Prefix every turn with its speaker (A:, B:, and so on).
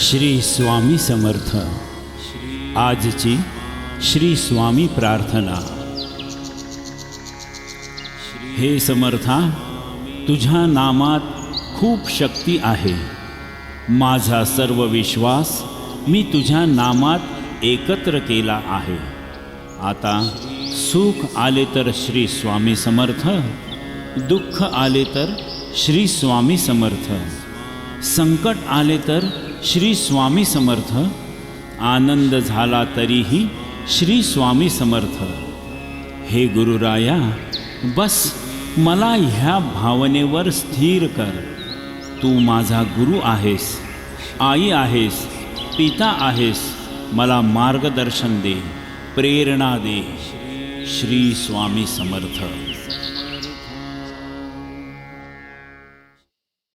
A: श्री स्वामी समर्थ। आजची श्री स्वामी प्रार्थना। हे समर्था, तुझ्या नामात खूप शक्ती आहे। माझा सर्व विश्वास मी तुझ्या नामात एकत्र केला आहे। आता सुख आले तर श्री स्वामी समर्थ, दुःख आले तर श्री स्वामी समर्थ, संकट आले तर श्री स्वामी समर्थ, आनंद झाला तरीही श्री स्वामी समर्थ। हे गुरुराया, बस मला ह्या भावनेवर स्थिर कर। तू माझा गुरु आहेस, आई आहेस, पिता आहेस। मला मार्गदर्शन दे, प्रेरणा दे। श्री स्वामी समर्थ।